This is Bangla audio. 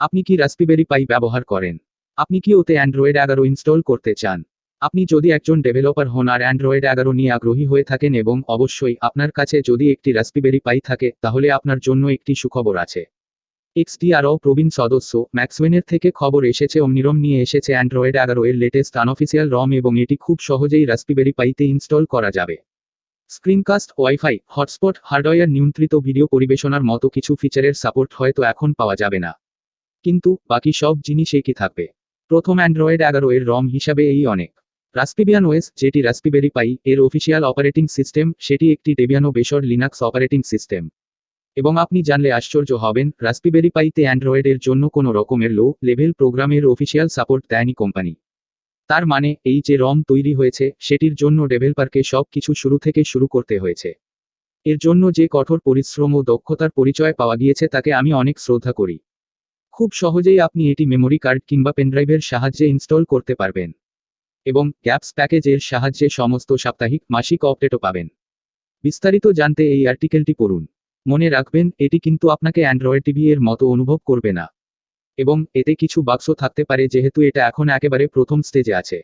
আপনি কি রাস্পবেরি পাই ব্যবহার করেন? আপনি কি ওতে অ্যান্ড্রয়েড 11 ইনস্টল করতে চান? আপনি যদি একজন ডেভেলপার হন আর অ্যান্ড্রয়েড 11 নিয়ে আগ্রহী হয়ে থাকেন এবং অবশ্যই আপনার কাছে যদি একটি রাস্পবেরি পাই থাকে, তাহলে আপনার জন্য একটি সুখবর আছে। এক্সডিআরও প্রবীণ সদস্য ম্যাক্সওয়েনের থেকে খবর এসেছে OmniROM নিয়ে এসেছে অ্যান্ড্রয়েড 11 এর লেটেস্ট আনঅফিসিয়াল রম এবং এটি খুব সহজেই রাস্পবেরি পাইতে ইনস্টল করা যাবে। স্ক্রিনকাস্ট, ওয়াইফাই, হটস্পট, হার্ডওয়্যার নিয়ন্ত্রিত ভিডিও পরিবেশনার মতো কিছু ফিচারের সাপোর্ট হয়তো এখন পাওয়া যাবে না, কিন্তু বাকি সব জিনিস একই থাকবে। প্রথম অ্যান্ড্রয়েড 11 এর রম হিসাবে এই অনেক। রাস্পিবিয়ান ওএস, যেটি রাস্পবেরি পাই এর অফিসিয়াল অপারেটিং সিস্টেম, সেটি একটি ডেবিয়ান ও বেসর লিনাক্স অপারেটিং সিস্টেম। এবং আপনি জানলে আশ্চর্য হবেন, রাস্পবেরি পাইতে অ্যান্ড্রয়েডের জন্য কোনো রকমের লো লেভেল প্রোগ্রামের অফিসিয়াল সাপোর্ট দেয়নি কোম্পানি। তার মানে এই যে রম তৈরি হয়েছে সেটির জন্য ডেভেলপারকে সব কিছু শুরু থেকে শুরু করতে হয়েছে। এর জন্য যে কঠোর পরিশ্রম ও দক্ষতার পরিচয় পাওয়া গিয়েছে তাকে আমি অনেক শ্রদ্ধা করি। খুব সহজেই আপনি এটি মেমোরি কার্ড কিংবা পেনড্রাইভের সাহায্যে ইনস্টল করতে পারবেন এবং গ্যাপস প্যাকেজের সাহায্যে সমস্ত সাপ্তাহিক মাসিক আপডেটও পাবেন। বিস্তারিত জানতে এই আর্টিকেলটি পড়ুন। মনে রাখবেন, এটি কিন্তু আপনাকে অ্যান্ড্রয়েড টিভি এর মতো অনুভব করবে না এবং এতে কিছু বাক্স থাকতে পারে যেহেতু এটা এখন একেবারে প্রথম স্টেজে আছে।